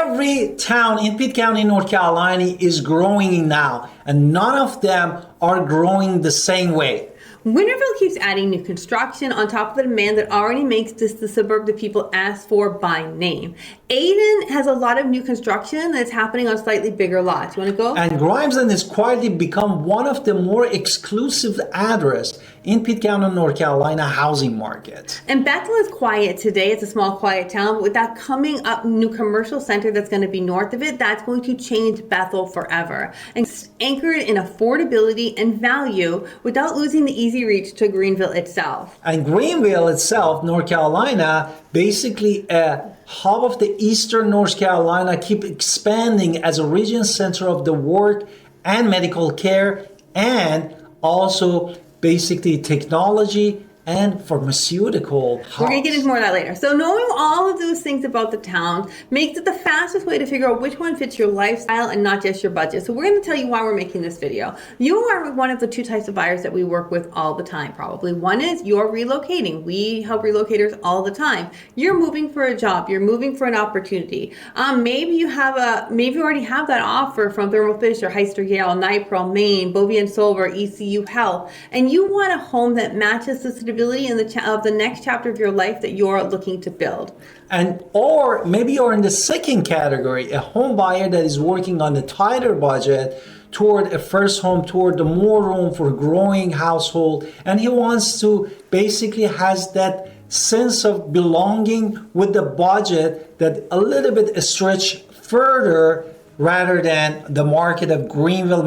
every town in Pitt County, North Carolina is growing now, and none of them are growing the same way. Winterville keeps adding new construction on top of the demand that already makes this the suburb that people ask for by name. Ayden has a lot of new construction that's happening on slightly bigger lots. You want to go? And Grimesland has quietly become one of the more exclusive address in Pitt County, North Carolina housing market. And Bethel is quiet today. It's a small, quiet town. But with that coming up new commercial center that's going to be north of it, that's going to change Bethel forever. And it's anchored in affordability and value without losing the easy reach to Greenville itself. And Greenville itself, North Carolina, basically a hub of the eastern North Carolina, keep expanding as a region center of the work and medical care, and also basically technology and pharmaceutical hubs. We're going to get into more of that later. So knowing all of those things about the town makes it the fastest way to figure out which one fits your lifestyle and not just your budget. So we're going to tell you why we're making this video. You are one of the two types of buyers that we work with all the time, probably. One is you're relocating. We help relocators all the time. You're moving for a job. You're moving for an opportunity. Maybe you already have that offer from Thermo Fisher, Heister Yale, Nipro, Maine, Bovie and Solver, ECU Health, and you want a home that matches the stability in the next chapter of your life that you're looking to build. And or maybe you're in the second category, a home buyer that is working on a tighter budget toward a first home, toward the more room for growing household, and he wants to basically has that sense of belonging with the budget that a little bit stretch further rather than the market of Greenville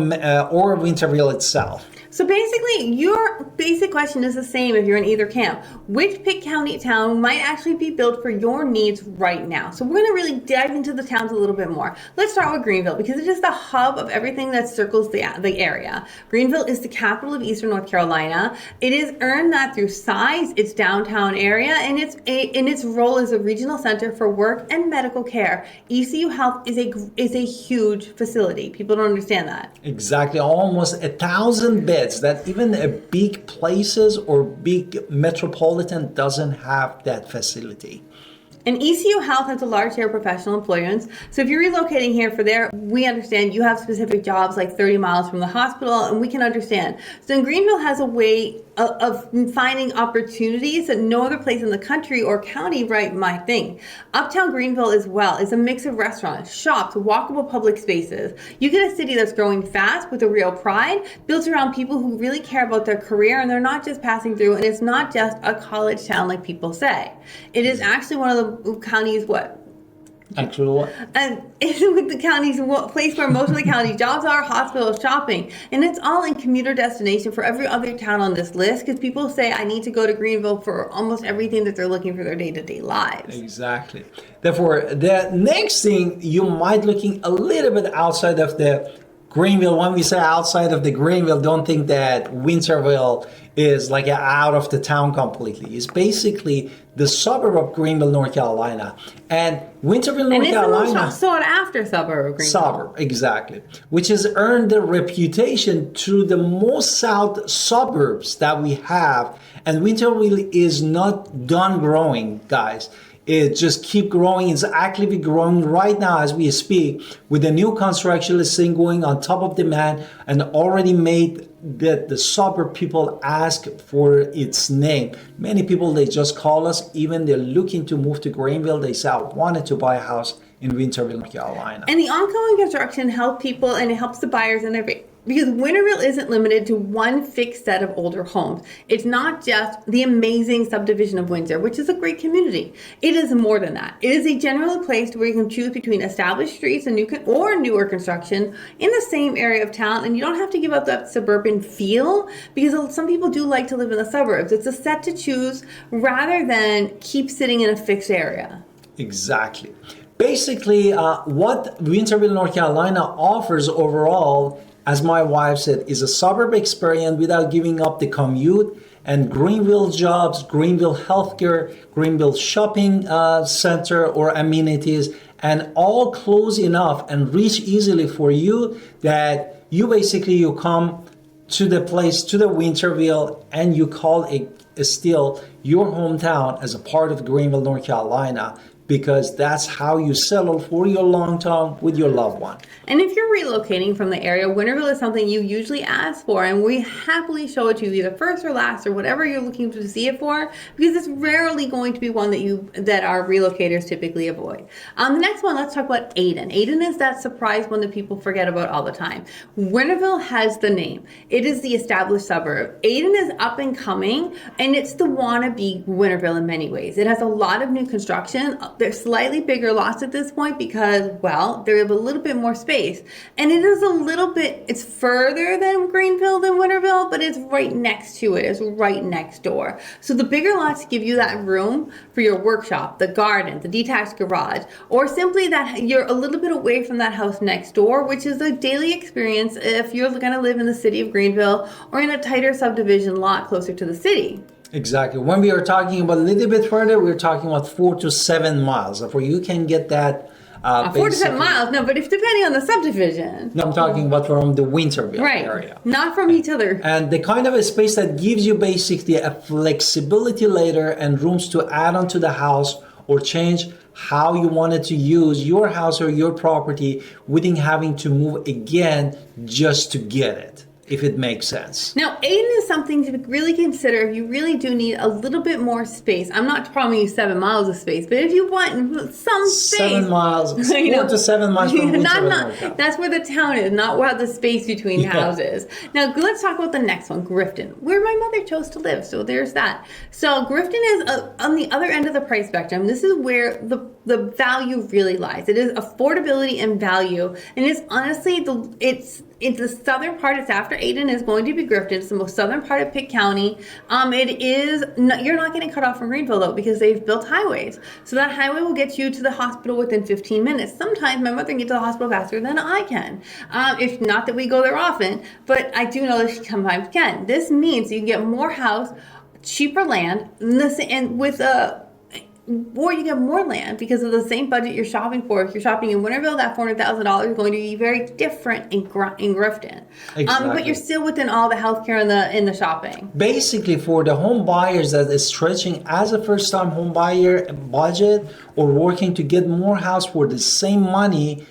or Winterville itself. So basically, your basic question is the same if you're in either camp. Which Pitt County town might actually be built for your needs right now? So we're going to really dive into the towns a little bit more. Let's start with Greenville because it is the hub of everything that circles the area. Greenville is the capital of Eastern North Carolina. It has earned that through size, its downtown area, and in its role as a regional center for work and medical care. ECU Health is a huge facility. People don't understand that. Exactly, almost 1,000 beds. That even a big places or big metropolitan doesn't have that facility. And ECU Health has a large share of professional employers. So if you're relocating here for there, we understand you have specific jobs like 30 miles from the hospital, and we can understand. So Greenville has a way of finding opportunities that no other place in the country or county might think. Uptown Greenville as well is a mix of restaurants, shops, walkable public spaces. You get a city that's growing fast with a real pride, built around people who really care about their career, and they're not just passing through, and it's not just a college town like people say. It is actually one of the county's Actually what? And it's with the county's place where most of the county jobs are, hospitals, shopping. And it's all in commuter destination for every other town on this list because people say, I need to go to Greenville for almost everything that they're looking for their day-to-day lives. Exactly. Therefore, the next thing, you might looking a little bit outside of the Greenville. When we say outside of the Greenville, don't think that Winterville is like out of the town completely. It's basically the suburb of Greenville, North Carolina. And Winterville, North Carolina. And it's the most sought after suburb of Greenville. Suburb, exactly. Which has earned the reputation to the most south suburbs that we have. And Winterville is not done growing, guys. It just keep growing. It's actively growing right now as we speak with the new construction listing going on top of demand and already made that the suburb people ask for its name. Many people, they just call us, even they're looking to move to Greenville. They say, I wanted to buy a house in Winterville, North Carolina. And the ongoing construction helps people and it helps the buyers and everything. Because Winterville isn't limited to one fixed set of older homes. It's not just the amazing subdivision of Windsor, which is a great community. It is more than that. It is a general place where you can choose between established streets and newer construction in the same area of town, and you don't have to give up that suburban feel because some people do like to live in the suburbs. It's a set to choose rather than keep sitting in a fixed area. Exactly. Basically, what Winterville, North Carolina offers overall, as my wife said, is a suburb experience without giving up the commute, and Greenville jobs, Greenville healthcare, Greenville shopping center or amenities, and all close enough and reach easily for you that you come to the place, to the Winterville, and you call it still your hometown as a part of Greenville, North Carolina, because that's how you settle for your long term with your loved one. And if you're relocating from the area, Winterville is something you usually ask for, and we happily show it to you either first or last or whatever you're looking to see it for, because it's rarely going to be one that our relocators typically avoid. The next one, let's talk about Ayden. Ayden is that surprise one that people forget about all the time. Winterville has the name. It is the established suburb. Ayden is up and coming, and it's the wannabe Winterville in many ways. It has a lot of new construction. There's slightly bigger lots at this point because, well, they have a little bit more space. And it is it's further than Greenville than Winterville, but it's right next to it. It's right next door. So the bigger lots give you that room for your workshop, the garden, the detached garage, or simply that you're a little bit away from that house next door, which is a daily experience if you're going to live in the city of Greenville or in a tighter subdivision lot closer to the city. Exactly. When we are talking about a little bit further, we're talking about 4 to 7 miles. Therefore, you can get that. 4 to 7 miles, no, but if depending on the subdivision. No, I'm talking about from the Winterville area. Not from each other. And the kind of a space that gives you basically a flexibility later and rooms to add on to the house or change how you wanted to use your house or your property without having to move again just to get it, if it makes sense. Now, Ayden is something to really consider if you really do need a little bit more space. I'm not promising you 7 miles of space, but if you want some space. 7 miles, 4 to 7 miles from Winterville. That's where the town is, not where the space between houses. Now, let's talk about the next one, Grifton, where my mother chose to live. So there's that. So Grifton is on the other end of the price spectrum. This is where the value really lies. It is affordability and value. And it's honestly, it's the southern part. It's after Ayden is going to be Grifton. It's the most southern part of Pitt County. You're not getting cut off from Greenville though, because they've built highways. So that highway will get you to the hospital within 15 minutes. Sometimes my mother can get to the hospital faster than I can. If not that we go there often, but I do know that she sometimes can. This means you can get more house, cheaper land, or you get more land because of the same budget you're shopping for. If you're shopping in Winterville, that $400,000 is going to be very different in Grifton. Exactly. But you're still within all the healthcare and the shopping. Basically, for the home buyers that is stretching as a first-time home buyer budget or working to get more house for the same money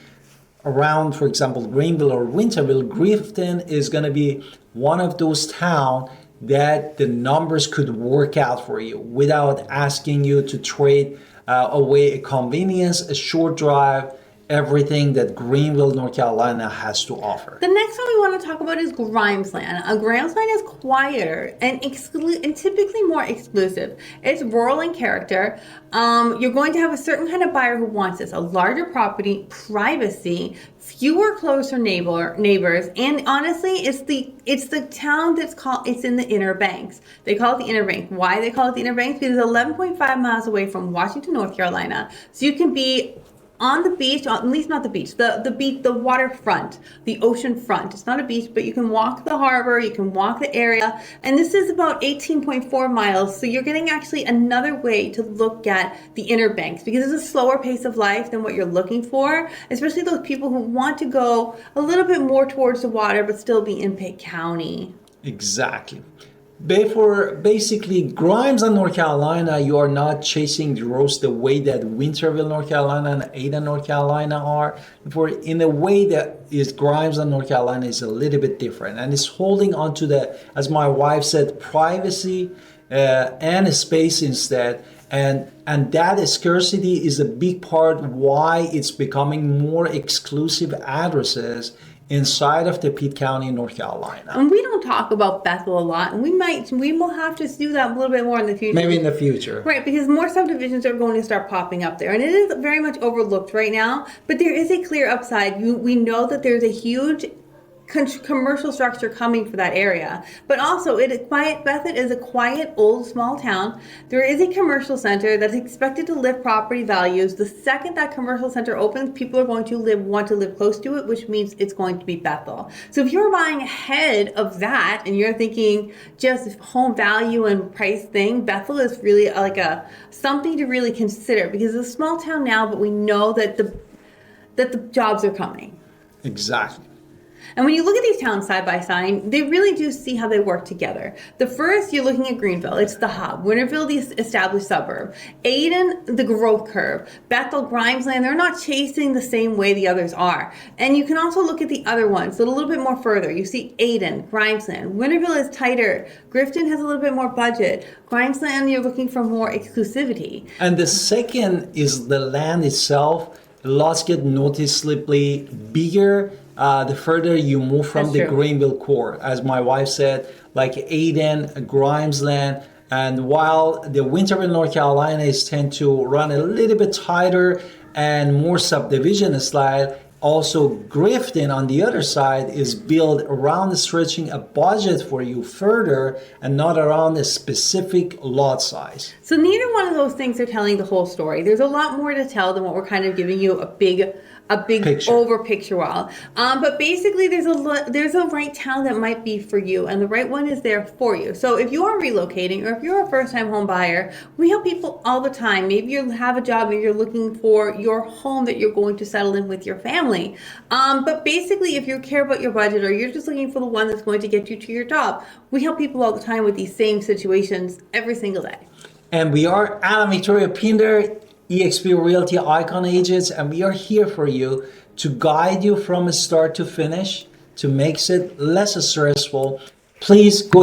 around, for example, Greenville or Winterville, Grifton is going to be one of those towns that the numbers could work out for you without asking you to trade away a convenience, a short drive, everything that Greenville, North Carolina has to offer. The next one we want to talk about is Grimesland. Grimesland is quieter and typically more exclusive. It's rural in character. You're going to have a certain kind of buyer who wants this: a larger property, privacy, fewer closer neighbors, and honestly, it's the town it's in the Inner Banks. They call it the Inner Bank. Why they call it the Inner Banks? Because it's 11.5 miles away from Washington, North Carolina. So you can be on the beach, at least not the beach, the beach, the waterfront, the ocean front. It's not a beach, but you can walk the harbor, you can walk the area, and this is about 18.4 miles. So you're getting actually another way to look at the Inner Banks, because it's a slower pace of life than what you're looking for, especially those people who want to go a little bit more towards the water, but still be in Pitt County. Exactly. For basically Grimes and North Carolina, you are not chasing the roast the way that Winterville, North Carolina and Ayden, North Carolina are. For in a way that is Grimes and North Carolina is a little bit different, and it's holding on to the, as my wife said, privacy and space instead. And that scarcity is a big part why it's becoming more exclusive addresses inside of the Pitt County, North Carolina. And we don't talk about Bethel a lot, and we will have to do that a little bit more in the future. Maybe in the future. Right, because more subdivisions are going to start popping up there, and it is very much overlooked right now, but there is a clear upside. We know that there's a huge commercial structure coming for that area, but also Bethel is a quiet, old, small town. There is a commercial center that's expected to lift property values. The second that commercial center opens, people are going to want to live close to it, which means it's going to be Bethel. So if you're buying ahead of that and you're thinking just home value and price thing, Bethel is really like something to really consider, because it's a small town now, but we know that the jobs are coming. Exactly. And when you look at these towns side by side, they really do see how they work together. The first, you're looking at Greenville. It's the hub. Winterville, the established suburb. Ayden, the growth curve. Bethel, Grimesland, they're not chasing the same way the others are. And you can also look at the other ones, a little bit more further. You see Ayden, Grimesland. Winterville is tighter. Grifton has a little bit more budget. Grimesland, you're looking for more exclusivity. And the second is the land itself. Lots get noticeably bigger the further you move from That's the true. Greenville core. As my wife said, like Ayden, Grimesland, and while the Winterville, North Carolina is tend to run a little bit tighter and more subdivision style, also Grifton on the other side is built around stretching a budget for you further and not around a specific lot size. So neither one of those things are telling the whole story. There's a lot more to tell than what we're kind of giving you a big Picture. over picture wall. But basically there's a right town that might be for you, and the right one is there for you. So if you are relocating or if you're a first time home buyer, we help people all the time. Maybe you have a job and you're looking for your home that you're going to settle in with your family. But basically if you care about your budget or you're just looking for the one that's going to get you to your job, we help people all the time with these same situations every single day. And we are Anna Victoria Pinder, eXp Realty Icon Agents, and we are here for you to guide you from start to finish to make it less stressful. Please go